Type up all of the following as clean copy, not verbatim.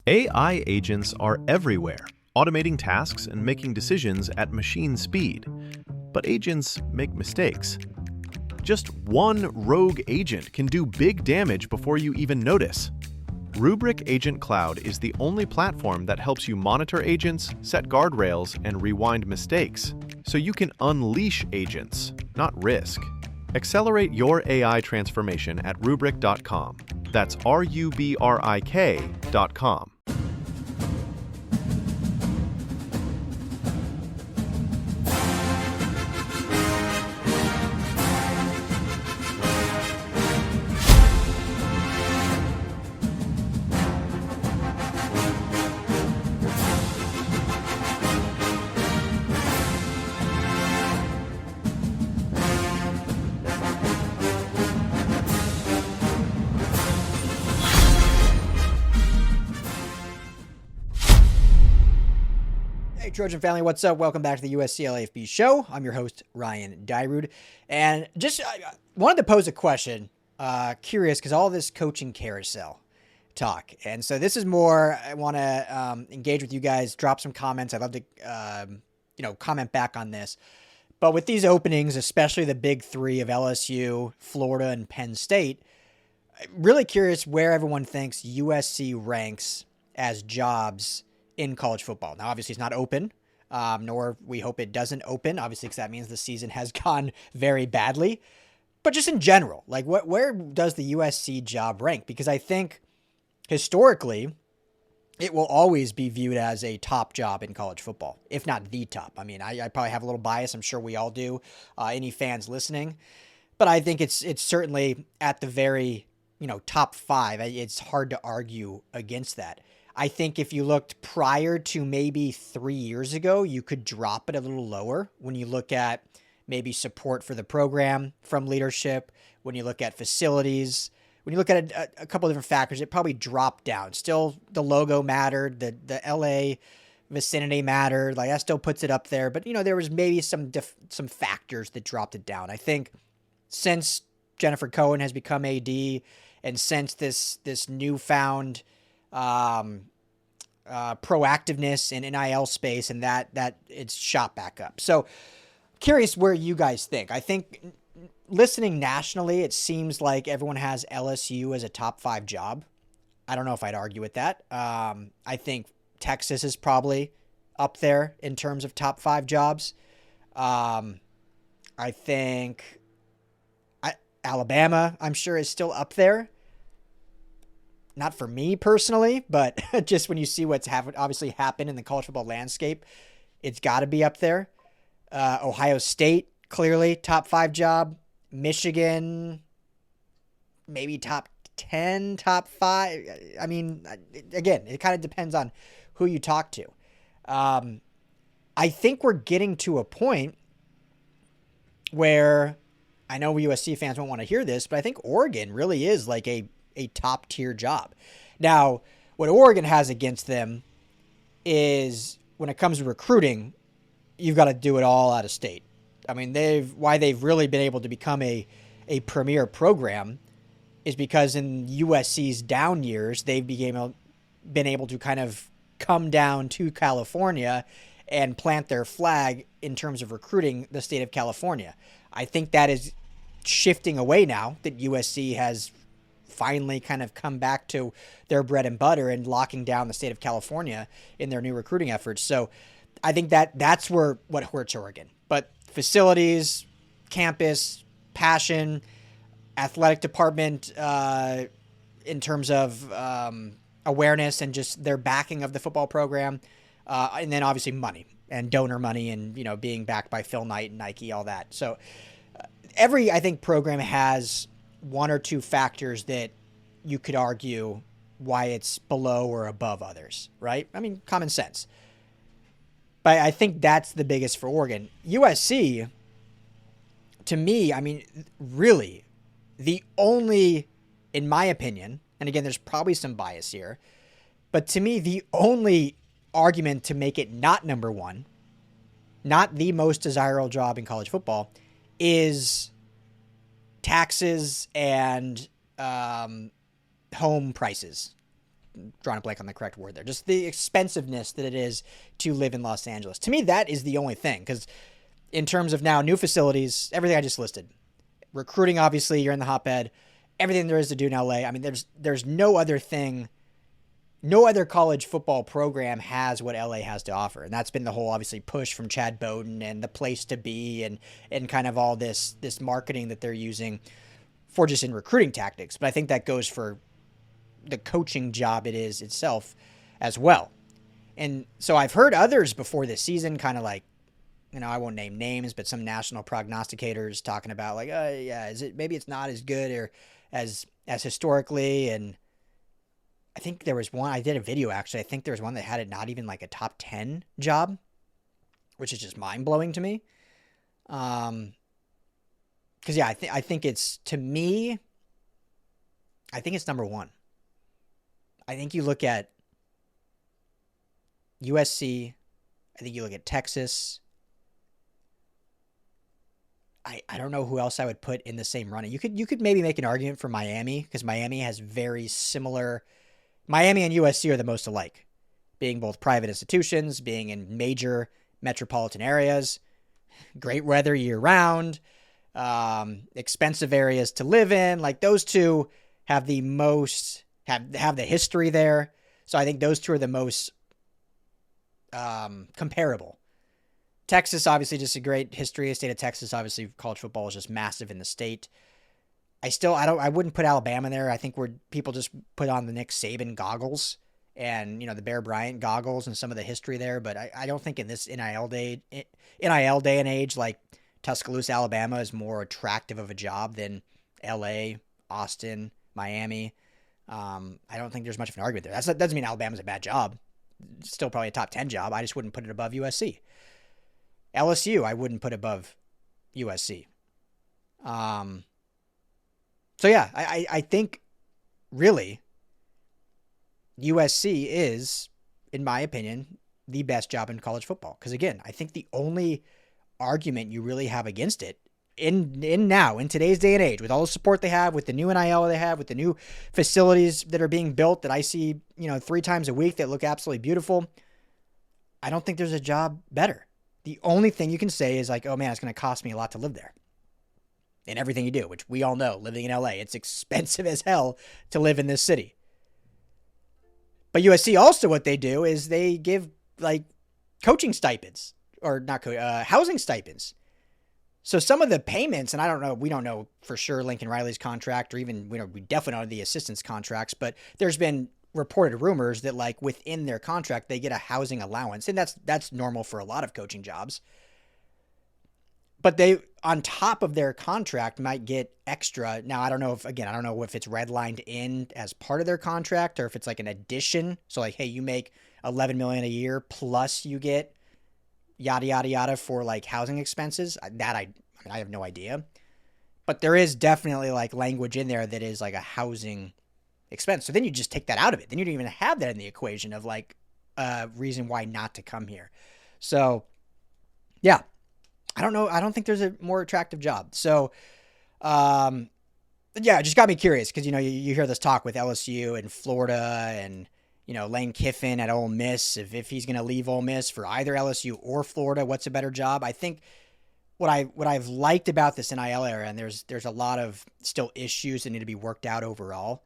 AI agents are everywhere, automating tasks and making decisions at machine speed. But agents make mistakes. Just one rogue agent can do big damage before you even notice. Rubrik Agent Cloud is the only platform that helps you monitor agents, set guardrails, and rewind mistakes, so you can unleash agents, not risk. Accelerate your AI transformation at Rubrik.com. That's RUBRIK.com. Hey Trojan family, what's up? Welcome back to the USC LAFB show. I'm your host, Ryan Dyrud. And just wanted to pose a question, curious, because all this coaching carousel talk. And so this is more, I want to engage with you guys, drop some comments. I'd love to, comment back on this. But with these openings, especially the big three of LSU, Florida, and Penn State, I'm really curious where everyone thinks USC ranks as jobs in college football. Now, obviously, it's not open, nor we hope it doesn't open, obviously, because that means the season has gone very badly. But just in general, like where does the USC job rank? Because I think historically, it will always be viewed as a top job in college football, if not the top. I mean, I probably have a little bias. I'm sure we all do, any fans listening. But I think it's certainly at the very, top five. It's hard to argue against that. I think if you looked prior to maybe 3 years ago, you could drop it a little lower when you look at maybe support for the program from leadership, when you look at facilities, when you look at a couple of different factors, it probably dropped down. Still, the logo mattered, the LA vicinity mattered, like that still puts it up there. But, there was maybe some factors that dropped it down. I think since Jennifer Cohen has become AD and since this newfound proactiveness in NIL space and that it's shot back up. So curious where you guys think. I think listening nationally, it seems like everyone has LSU as a top 5 job. I don't know if I'd argue with that. I think Texas is probably up there in terms of top 5 jobs. I think Alabama, I'm sure, is still up there. Not for me personally, but just when you see what's obviously happened in the college football landscape, it's got to be up there. Ohio State, clearly top 5 job. Michigan, maybe top 10, top 5. I mean, again, it kind of depends on who you talk to. I think we're getting to a point where I know USC fans won't want to hear this, but I think Oregon really is like a top tier job. Now, what Oregon has against them is when it comes to recruiting, you've got to do it all out of state. I mean, why they've really been able to become a premier program is because in USC's down years, they've been able to kind of come down to California and plant their flag in terms of recruiting the state of California. I think that is shifting away now that USC has finally kind of come back to their bread and butter and locking down the state of California in their new recruiting efforts. So I think that's what hurts Oregon. But facilities, campus, passion, athletic department, in terms of awareness and just their backing of the football program, and then obviously money and donor money and, being backed by Phil Knight and Nike, all that. So every, I think, program has one or two factors that you could argue why it's below or above others, right? I mean, common sense. But I think that's the biggest for Oregon. USC, to me, I mean, really, the only, in my opinion, and again, there's probably some bias here, but to me, the only argument to make it not number one, not the most desirable job in college football, is taxes and home prices. drawing a blank on the correct word there. Just the expensiveness that it is to live in Los Angeles. To me, that is the only thing. Because in terms of now new facilities, everything I just listed, recruiting, obviously, you're in the hotbed. Everything there is to do in LA. I mean, there's no other thing. No other college football program has what LA has to offer. And that's been the whole, obviously, push from Chad Bowden and the place to be and kind of all this marketing that they're using for just in recruiting tactics. But I think that goes for the coaching job it is itself as well. And so I've heard others before this season kind of like, I won't name names, but some national prognosticators talking about like, maybe it's not as good or as historically. And I think there was one, I did a video actually. I think there was one that had it not even like a top 10 job, which is just mind blowing to me. Cause yeah, I think it's, to me, I think it's number one. I think you look at USC. I think you look at Texas. I don't know who else I would put in the same running. You could maybe make an argument for Miami because Miami has very similar. Miami and USC are the most alike, being both private institutions, being in major metropolitan areas, great weather year round, expensive areas to live in. Like those two have the most have the history there. So I think those two are the most comparable. Texas, obviously, just a great history. The state of Texas, obviously, college football is just massive in the state. I wouldn't put Alabama there. I think where people just put on the Nick Saban goggles and, the Bear Bryant goggles and some of the history there. But I don't think in this NIL day and age, like Tuscaloosa, Alabama is more attractive of a job than LA, Austin, Miami. I don't think there's much of an argument there. That doesn't mean Alabama's a bad job. It's still probably a top 10 job. I just wouldn't put it above USC. LSU, I wouldn't put above USC. So yeah, I think really USC is, in my opinion, the best job in college football. Because again, I think the only argument you really have against it in today's day and age, with all the support they have, with the new NIL they have, with the new facilities that are being built that I see, 3 times a week that look absolutely beautiful, I don't think there's a job better. The only thing you can say is like, oh man, it's going to cost me a lot to live there. And everything you do, which we all know, living in LA, it's expensive as hell to live in this city. But USC also, what they do is they give like coaching stipends or not housing stipends. So some of the payments, and I don't know, we don't know for sure Lincoln Riley's contract or even, we definitely don't know the assistants' contracts, but there's been reported rumors that like within their contract, they get a housing allowance. And that's normal for a lot of coaching jobs. But they, on top of their contract, might get extra. Now, I don't know if it's redlined in as part of their contract or if it's like an addition. So like, hey, you make $11 million a year plus you get yada, yada, yada for like housing expenses. I have no idea. But there is definitely like language in there that is like a housing expense. So then you just take that out of it. Then you don't even have that in the equation of like a reason why not to come here. So yeah, I don't know. I don't think there's a more attractive job. So, yeah, it just got me curious because, you hear this talk with LSU and Florida and, Lane Kiffin at Ole Miss, if he's going to leave Ole Miss for either LSU or Florida, what's a better job? I think what I've liked about this NIL era, and there's a lot of still issues that need to be worked out overall.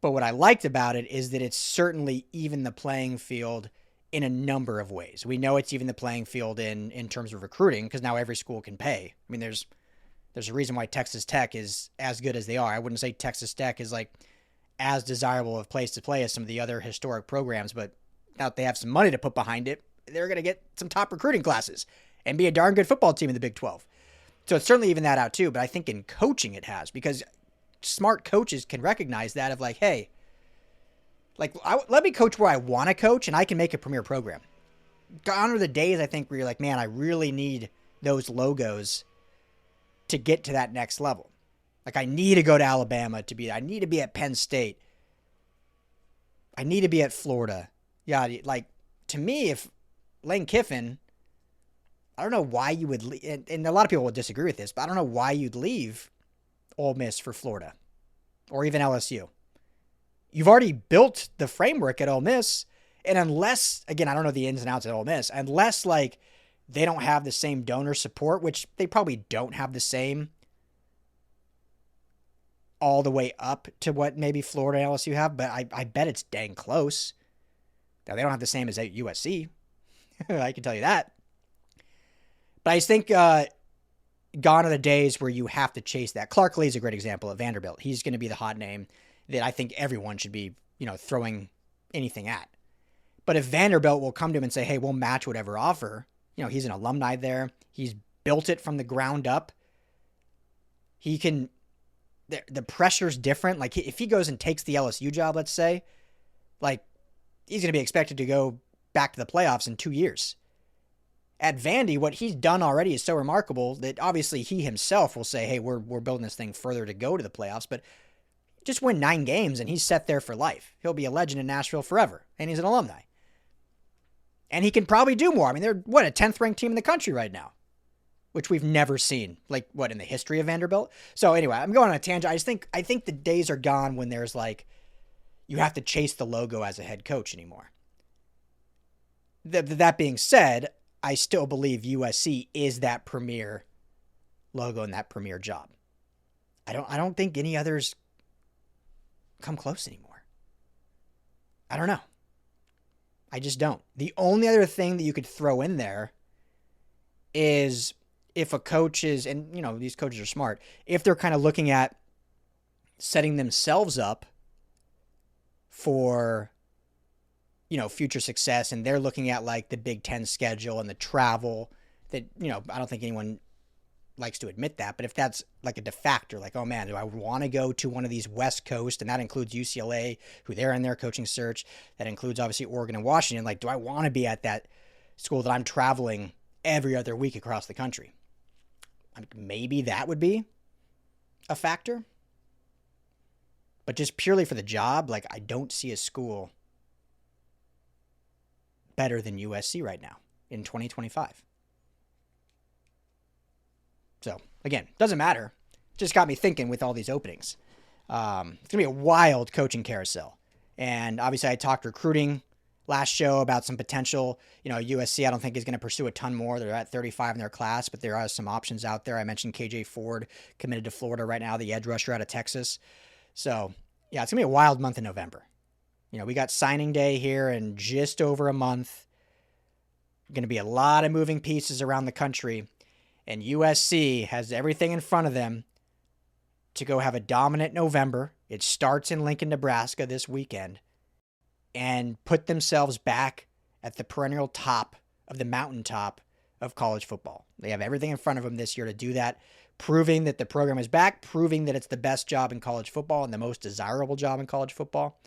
But what I liked about it is that it's certainly even the playing field in a number of ways. We know it's even the playing field in terms of recruiting because now every school can pay. I mean, there's a reason why Texas Tech is as good as they are. I wouldn't say Texas Tech is like as desirable of place to play as some of the other historic programs, but now that they have some money to put behind it, they're going to get some top recruiting classes and be a darn good football team in the Big 12. So it's certainly even that out too, but I think in coaching it has, because smart coaches can recognize that of like, hey, like let me coach where I want to coach and I can make a premier program. Gone are the days, I think, where you're like, man, I really need those logos to get to that next level. Like I need to go to Alabama I need to be at Penn State. I need to be at Florida. Yeah. Like to me, if Lane Kiffin, I don't know why you would leave, and a lot of people would disagree with this, but I don't know why you'd leave Ole Miss for Florida or even LSU. you've already built the framework at Ole Miss. And unless, again, I don't know the ins and outs at Ole Miss, unless like they don't have the same donor support, which they probably don't have the same all the way up to what maybe Florida and LSU have, but I bet it's dang close. Now, they don't have the same as at USC. I can tell you that. But I just think gone are the days where you have to chase that. Clark Lee is a great example at Vanderbilt. He's going to be the hot name that I think everyone should be, throwing anything at. But if Vanderbilt will come to him and say, hey, we'll match whatever offer, he's an alumni there. He's built it from the ground up. He can, the pressure's different. Like if he goes and takes the LSU job, let's say, like he's going to be expected to go back to the playoffs in 2 years. At Vandy, what he's done already is so remarkable that obviously he himself will say, hey, we're building this thing further to go to the playoffs, but just win 9 games and he's set there for life. He'll be a legend in Nashville forever, and he's an alumni. And he can probably do more. I mean, they're, a 10th ranked team in the country right now, which we've never seen, in the history of Vanderbilt? So anyway, I'm going on a tangent. I think the days are gone when there's you have to chase the logo as a head coach anymore. That being said, I still believe USC is that premier logo and that premier job. I don't think any others come close anymore. I don't know. I just don't. The only other thing that you could throw in there is if a coach is, and these coaches are smart, if they're kind of looking at setting themselves up for future success, and they're looking at the Big Ten schedule and the travel that, I don't think anyone likes to admit that, but if that's a de factor, oh man, do I want to go to one of these West Coast, and that includes UCLA, who they're in their coaching search, that includes obviously Oregon and Washington, do I want to be at that school that I'm traveling every other week across the country? Maybe that would be a factor, but just purely for the job, I don't see a school better than USC right now in 2025. So, again, doesn't matter. Just got me thinking with all these openings. It's going to be a wild coaching carousel. And obviously I talked recruiting last show about some potential. USC I don't think is going to pursue a ton more. They're at 35 in their class, but there are some options out there. I mentioned KJ Ford committed to Florida right now, the edge rusher out of Texas. So, yeah, it's going to be a wild month in November. We got signing day here in just over a month. Going to be a lot of moving pieces around the country. And USC has everything in front of them to go have a dominant November. It starts in Lincoln, Nebraska this weekend. And put themselves back at the perennial top of the mountaintop of college football. They have everything in front of them this year to do that, proving that the program is back, proving that it's the best job in college football and the most desirable job in college football,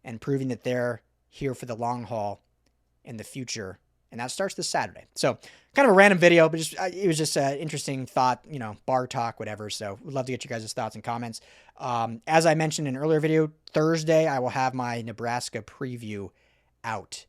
and proving that they're here for the long haul in the future. And that starts this Saturday. So kind of a random video, but it was just an interesting thought, bar talk, whatever. So we'd love to get you guys' thoughts and comments. As I mentioned in an earlier video, Thursday, I will have my Nebraska preview out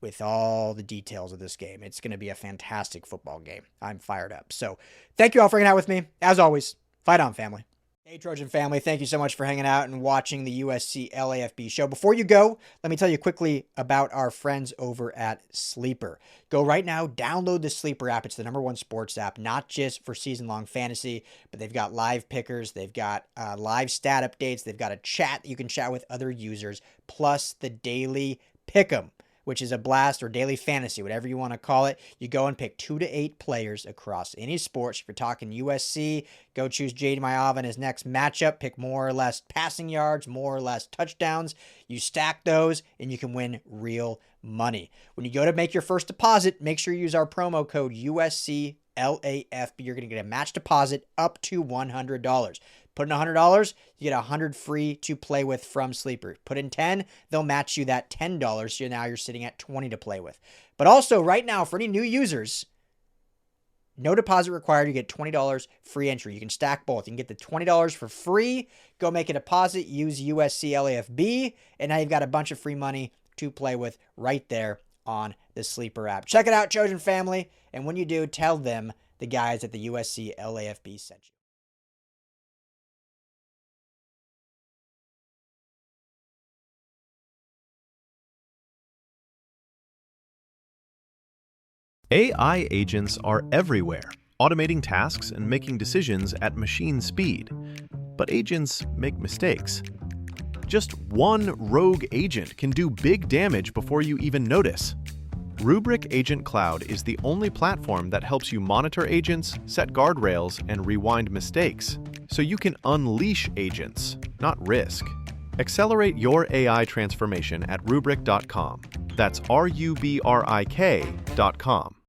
with all the details of this game. It's going to be a fantastic football game. I'm fired up. So thank you all for hanging out with me. As always, fight on, family. Hey, Trojan family, thank you so much for hanging out and watching the USC LAFB show. Before you go, let me tell you quickly about our friends over at Sleeper. Go right now, download the Sleeper app. It's the #1 sports app, not just for season-long fantasy, but they've got live pickers, they've got live stat updates, they've got a chat that you can chat with other users, plus the daily pick'em, which is a blast, or daily fantasy, whatever you want to call it. You go and pick 2 to 8 players across any sports. If you're talking USC, go choose Jade Maiyava in his next matchup. Pick more or less passing yards, more or less touchdowns. You stack those, and you can win real money. When you go to make your first deposit, make sure you use our promo code USCLAFB. You're going to get a match deposit up to $100. Put in $100, you get $100 free to play with from Sleeper. Put in 10, they'll match you that $10. So now you're sitting at 20 to play with. But also right now, for any new users, no deposit required. You get $20 free entry. You can stack both. You can get the $20 for free. Go make a deposit. Use USC LAFB. And now you've got a bunch of free money to play with right there on the Sleeper app. Check it out, Trojan family. And when you do, tell them the guys at the USC LAFB sent you. AI agents are everywhere, automating tasks and making decisions at machine speed. But agents make mistakes. Just one rogue agent can do big damage before you even notice. Rubrik Agent Cloud is the only platform that helps you monitor agents, set guardrails, and rewind mistakes, so you can unleash agents, not risk. Accelerate your AI transformation at Rubrik.com. That's RUBRIK.com.